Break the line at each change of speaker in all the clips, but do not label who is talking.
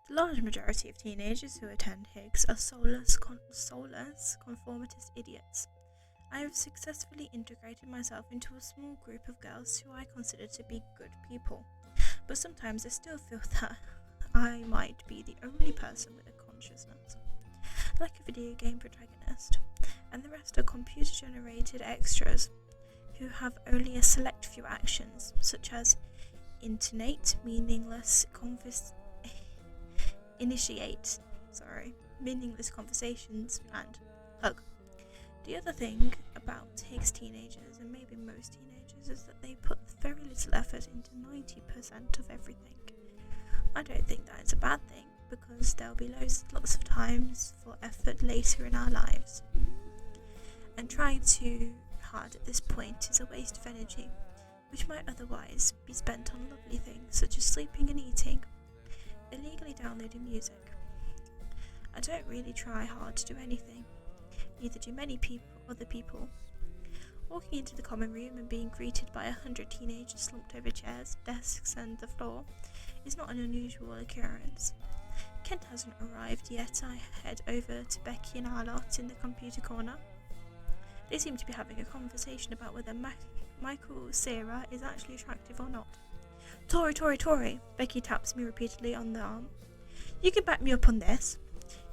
The large majority of teenagers who attend Higgs are soulless, conformist idiots. I have successfully integrated myself into a small group of girls who I consider to be good people, but sometimes I still feel that I might be the only person with a consciousness, like a video game protagonist, and the rest are computer-generated extras who have only a select few actions, such as initiate meaningless conversations, and hug. The other thing about Higgs teenagers, and maybe most teenagers, is that they put very little effort into 90% of everything. I don't think that is a bad thing, because there'll be lots of times for effort later in our lives. And trying too hard at this point is a waste of energy, which might otherwise be spent on lovely things such as sleeping and eating, illegally downloading music. I don't really try hard to do anything, neither do many other people. Walking into the common room and being greeted by 100 teenagers slumped over chairs, desks and the floor is not an unusual occurrence. Kent hasn't arrived yet. I head over to Becky and our lot in the computer corner. They seem to be having a conversation about whether Michael Sarah is actually attractive or not. Tori, Becky taps me repeatedly on the arm. You can back me up on this.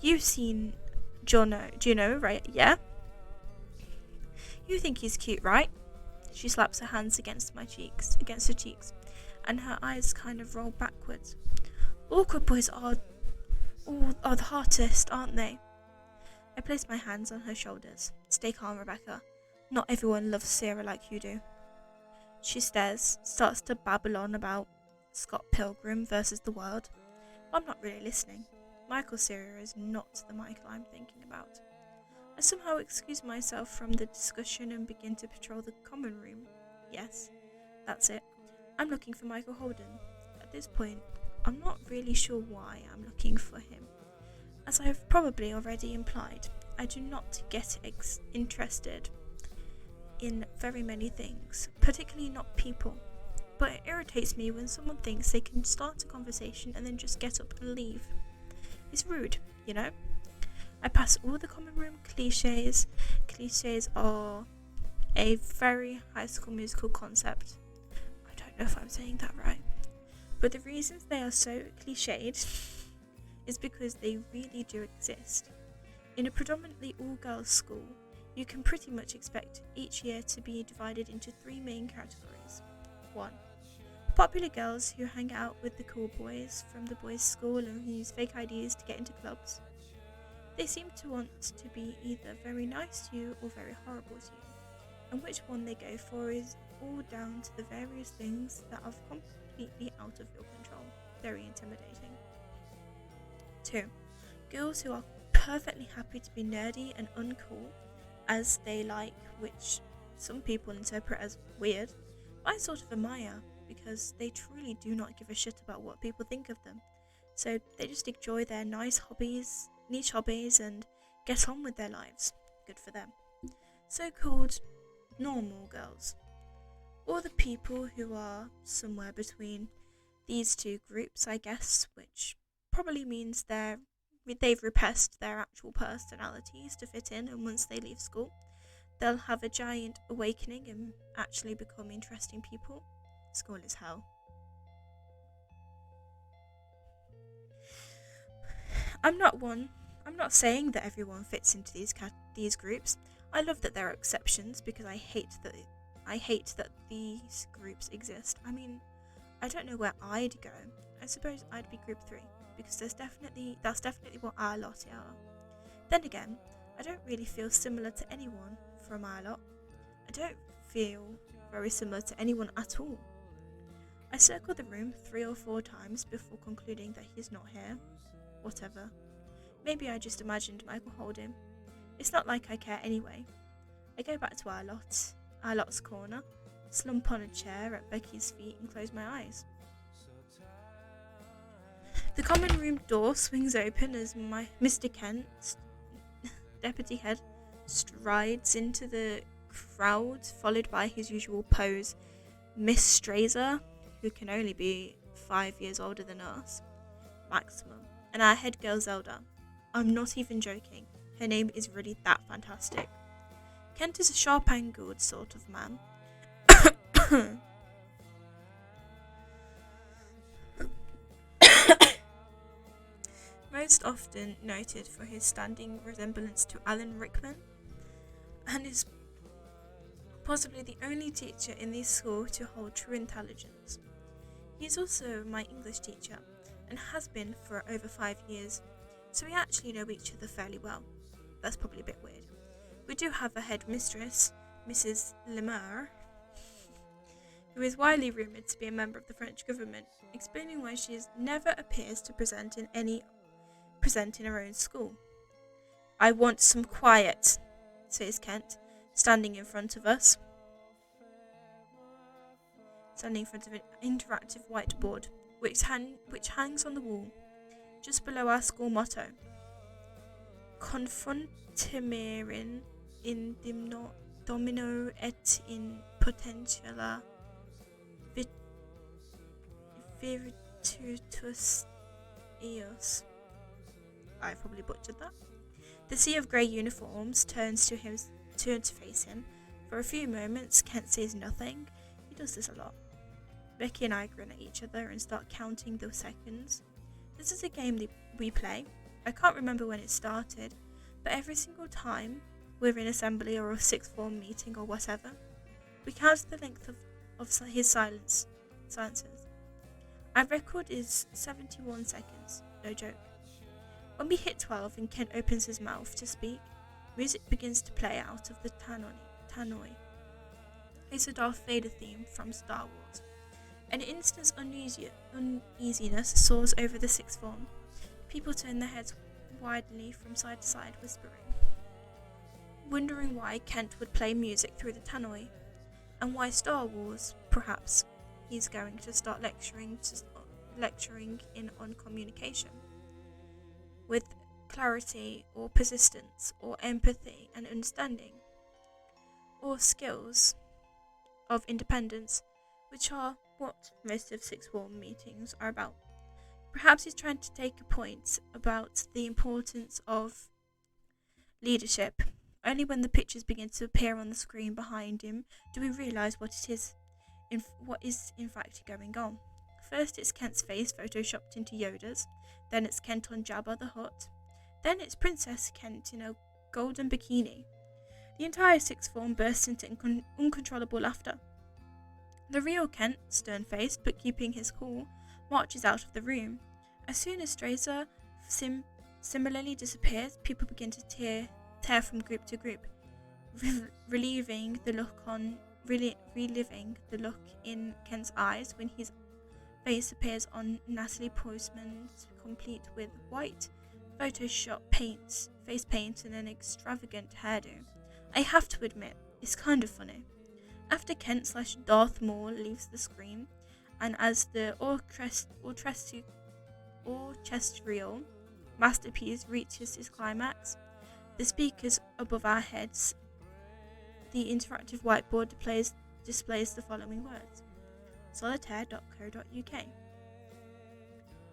You've seen Juno, right? Yeah? You think he's cute, right? She slaps her hands against her cheeks, and her eyes kind of roll backwards. Awkward boys are the hottest, aren't they? I place my hands on her shoulders. Stay calm, Rebecca. Not everyone loves Sarah like you do. She starts to babble on about Scott Pilgrim versus the world. I'm not really listening. Michael Cera is not the Michael I'm thinking about. I somehow excuse myself from the discussion and begin to patrol the common room. Yes, that's it. I'm looking for Michael Holden. At this point, I'm not really sure why I'm looking for him. As I have probably already implied, I do not get interested in very many things, particularly not people. But it irritates me when someone thinks they can start a conversation and then just get up and leave. It's rude, you know? I pass all the common room cliches. Cliches are a very High School Musical concept. I don't know if I'm saying that right. But the reasons they are so cliched is because they really do exist. In a predominantly all-girls school, you can pretty much expect each year to be divided into three main categories. 1. Popular girls who hang out with the cool boys from the boys' school and who use fake IDs to get into clubs. They seem to want to be either very nice to you or very horrible to you, and which one they go for is all down to the various things that are completely out of your control. Very intimidating. 2. Girls who are perfectly happy to be nerdy and uncool as they like, which some people interpret as weird, but I sort of admire, because they truly do not give a shit about what people think of them. So they just enjoy their niche hobbies, and get on with their lives. Good for them. So-called normal girls. Or the people who are somewhere between these two groups, I guess, which probably means they've repressed their actual personalities to fit in, and once they leave school, they'll have a giant awakening and actually become interesting people. School is hell. I'm not saying that everyone fits into these groups. I love that there are exceptions, because I hate that these groups exist. I mean, I don't know where I'd go. I suppose I'd be group 3, because that's definitely what our lot are. Then again, I don't really feel similar to anyone from our lot. I don't feel very similar to anyone at all. I circle the room 3 or 4 times before concluding that he's not here. Whatever. Maybe I just imagined Michael Holden. It's not like I care anyway. I go back to our lot's corner, slump on a chair at Becky's feet and close my eyes. The common room door swings open as Mr. Kent, deputy head, strides into the crowd, followed by his usual pose, Miss Strazer, who can only be 5 years older than us, maximum. and our head girl Zelda. I'm not even joking. Her name is really that fantastic. Kent is a sharp-angled sort of man. Most often noted for his standing resemblance to Alan Rickman, and is possibly the only teacher in this school to hold true intelligence. He is also my English teacher, and has been for over 5 years, so we actually know each other fairly well. That's probably a bit weird. We do have a head mistress, Mrs. Lemaire, who is widely rumoured to be a member of the French government, explaining why she never appears to present in her own school. I want some quiet, says Kent, standing in front of an interactive whiteboard, which hangs on the wall, just below our school motto. Confrontimerin in domino et in potentiala virtutus eos. I probably butchered that. The sea of grey uniforms turns to face him. For a few moments, Kent says nothing. He does this a lot. Becky and I grin at each other and start counting the seconds. This is a game that we play. I can't remember when it started, but every single time we're in assembly or a sixth form meeting or whatever, we count the length of his silences. Our record is 71 seconds, no joke. When we hit 12 and Kent opens his mouth to speak, music begins to play out of the tannoy. It's a Darth Vader theme from Star Wars. An instant's uneasiness soars over the sixth form. People turn their heads widely from side to side, whispering, wondering why Kent would play music through the tannoy, and why Star Wars, perhaps. He's going to start lecturing on communication, with clarity or persistence or empathy and understanding, or skills of independence, which are what most of sixth form meetings are about. Perhaps he's trying to take a point about the importance of leadership. Only when the pictures begin to appear on the screen behind him do we realise what is in fact going on. First it's Kent's face photoshopped into Yoda's, then it's Kent on Jabba the Hutt, then it's Princess Kent in a golden bikini. The entire sixth form bursts into uncontrollable laughter. The real Kent, stern-faced but keeping his cool, marches out of the room. As soon as Strazer similarly disappears, people begin to tear from group to group, reliving the look in Kent's eyes when his face appears on Natalie Portman's, complete with white Photoshop face paint and an extravagant hairdo. I have to admit, it's kind of funny. After Kent/Darth Maul leaves the screen, and as the orchestral masterpiece reaches its climax, the speakers above our heads, the interactive whiteboard displays the following words: solitaire.co.uk.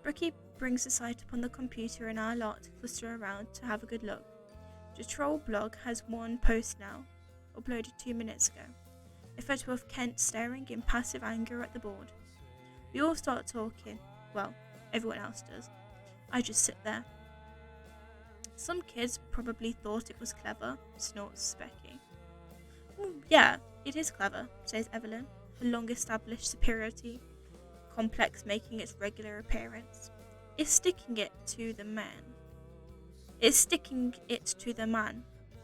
Brookie brings the site up on the computer and our lot cluster around to have a good look. The troll blog has one post now, uploaded 2 minutes ago. A photo of Kent staring in passive anger at the board. We all start talking. Well, everyone else does. I just sit there. Some kids probably thought it was clever, snorts Becky. Yeah, it is clever, says Evelyn, her long-established superiority complex making its regular appearance. It's sticking it to the man.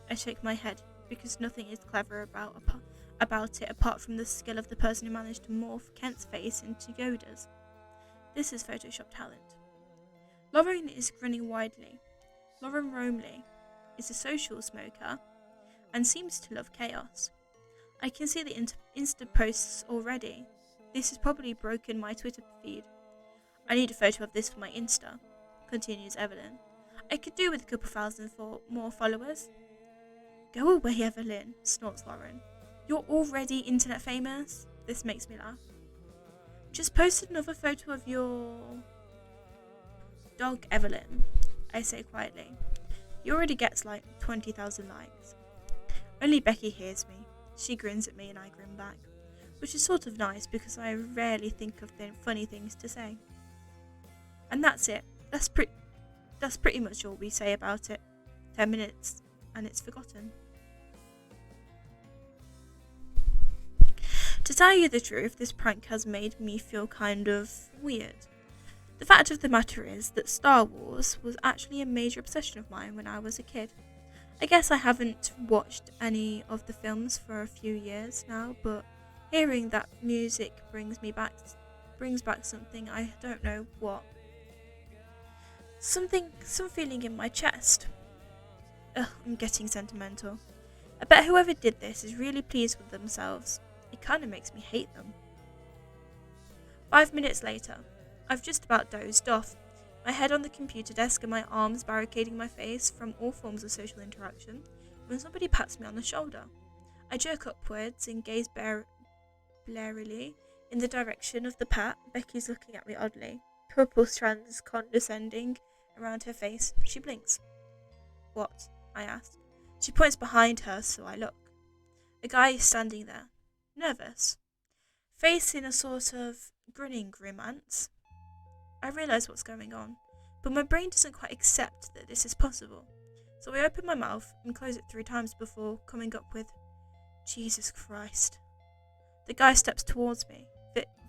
I shake my head, because nothing is clever about it apart from the skill of the person who managed to morph Kent's face into Yoda's. This is Photoshop talent. Lauren is grinning widely. Lauren Romley is a social smoker and seems to love chaos. I can see the Insta posts already. This has probably broken my Twitter feed. I need a photo of this for my Insta, continues Evelyn. I could do with a couple thousand for more followers. Go away, Evelyn, snorts Lauren. You're already internet famous? This makes me laugh. Just posted another photo of your Dog Evelyn, I say quietly. He already gets like 20,000 likes. Only Becky hears me. She grins at me and I grin back, which is sort of nice because I rarely think of funny things to say. And that's it. That's pretty much all we say about it. 10 minutes and it's forgotten. To tell you the truth, this prank has made me feel kind of weird. The fact of the matter is that Star Wars was actually a major obsession of mine when I was a kid. I guess I haven't watched any of the films for a few years now, but hearing that music brings back something I don't know what. Some feeling in my chest. Ugh, I'm getting sentimental. I bet whoever did this is really pleased with themselves. It kind of makes me hate them. 5 minutes later, I've just about dozed off, my head on the computer desk and my arms barricading my face from all forms of social interaction, when somebody pats me on the shoulder. I jerk upwards and gaze blarily in the direction of the pat. Becky's looking at me oddly, purple strands condescending around her face. She blinks. What? I ask. She points behind her, so I look. A guy is standing there, nervous, face in a sort of grinning grimace. I realise what's going on, but my brain doesn't quite accept that this is possible. So I open my mouth and close it 3 times before coming up with, Jesus Christ. The guy steps towards me.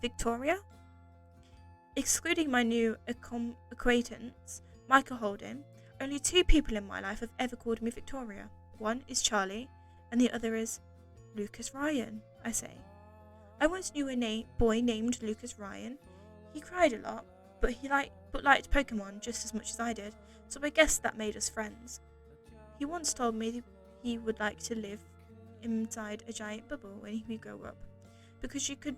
Victoria? Excluding my new acquaintance, Michael Holden, only 2 people in my life have ever called me Victoria. One is Charlie, and the other is Lucas Ryan, I say. I once knew a boy named Lucas Ryan. He cried a lot, but liked Pokemon just as much as I did, so I guess that made us friends. He once told me he would like to live inside a giant bubble when we grow up, because you could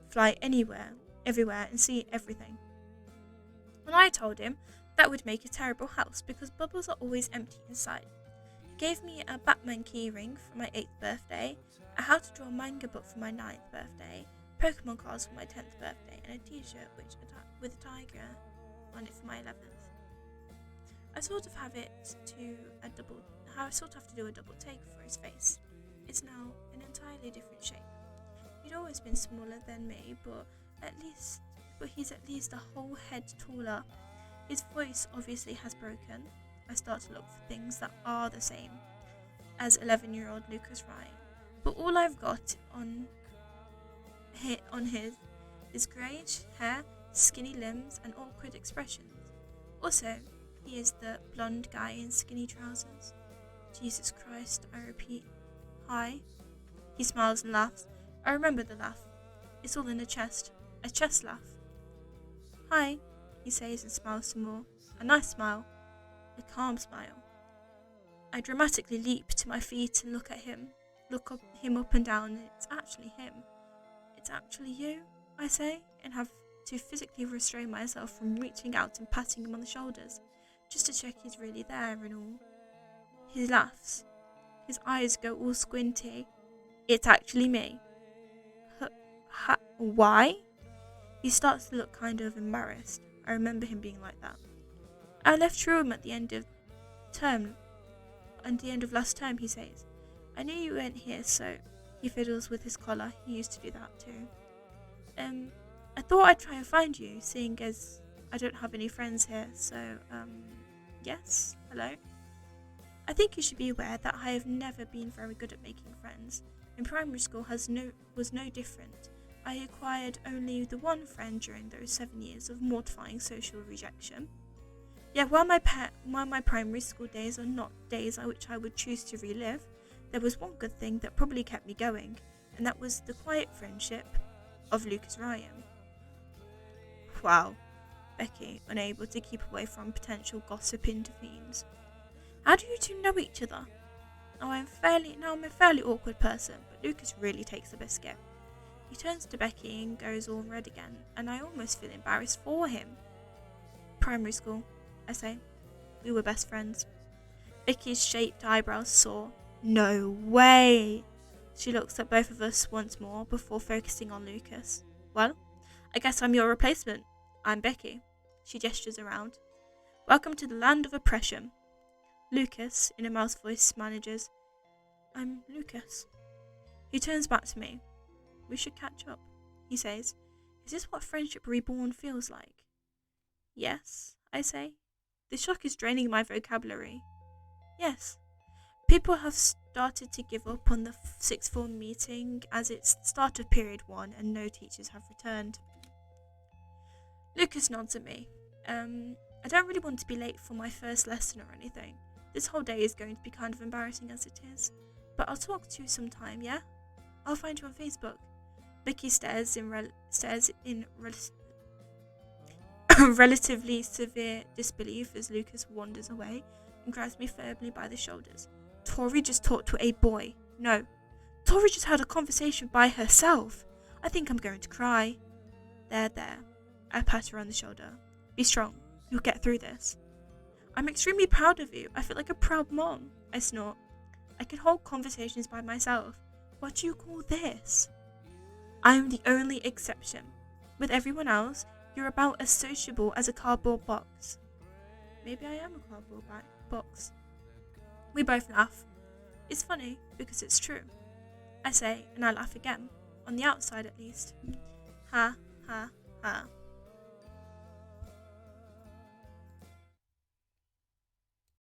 fly anywhere, everywhere, and see everything. And I told him that would make a terrible house because bubbles are always empty inside. He gave me a Batman keyring for my 8th birthday, a how to draw manga book for my 9th birthday, Pokemon cards for my 10th birthday, and a t-shirt with a tiger on it for my 11th. I sort of have to do a double take for his face. It's now an entirely different shape. He'd always been smaller than me, but he's at least a whole head taller. His voice obviously has broken. I start to look for things that are the same as 11-year-old Lucas Ryan, but all I've got on his is greyish hair, skinny limbs, and awkward expressions. Also, he is the blonde guy in skinny trousers. Jesus Christ, I repeat. Hi. He smiles and laughs. I remember the laugh. It's all in a chest laugh. Hi, he says and smiles some more. A nice smile. A calm smile. I dramatically leap to my feet and look him up and down, and it's actually him. It's actually you, I say, and have to physically restrain myself from reaching out and patting him on the shoulders, just to check he's really there and all. He laughs. His eyes go all squinty. It's actually me. Why? He starts to look kind of embarrassed. I remember him being like that. I left room at the end of last term, he says. I knew you weren't here, so he fiddles with his collar. He used to do that too. I thought I'd try and find you, seeing as I don't have any friends here, so, yes, hello? I think you should be aware that I have never been very good at making friends, and primary school was no different. I acquired only the one friend during those 7 years of mortifying social rejection. Yet while my primary school days are not days which I would choose to relive, there was one good thing that probably kept me going, and that was the quiet friendship of Lucas Ryan. Wow, Becky, unable to keep away from potential gossip, intervenes. How do you two know each other? I'm a fairly awkward person, but Lucas really takes the biscuit. He turns to Becky and goes all red again, and I almost feel embarrassed for him. Primary school, I say. We were best friends. Becky's shaped eyebrows soar. No way! She looks at both of us once more before focusing on Lucas. Well, I guess I'm your replacement. I'm Becky. She gestures around. Welcome to the land of oppression. Lucas, in a mouse voice, manages. I'm Lucas. He turns back to me. We should catch up, he says. Is this what friendship reborn feels like? Yes, I say. The shock is draining my vocabulary. Yes. People have started to give up on the sixth form meeting as it's the start of period 1 and no teachers have returned. Lucas nods at me. I don't really want to be late for my first lesson or anything. This whole day is going to be kind of embarrassing as it is. But I'll talk to you sometime, yeah? I'll find you on Facebook. Vicky stares in relatively severe disbelief as Lucas wanders away and grabs me firmly by the shoulders. Tori just talked to a boy. No. Tori just had a conversation by herself. I think I'm going to cry. There. I pat her on the shoulder. Be strong. You'll get through this. I'm extremely proud of you. I feel like a proud mom. I snort. I can hold conversations by myself. What do you call this? I am the only exception. With everyone else, you're about as sociable as a cardboard box. Maybe I am a cardboard box. We both laugh. It's funny because it's true. I say, and I laugh again. On the outside, at least. Ha, ha, ha.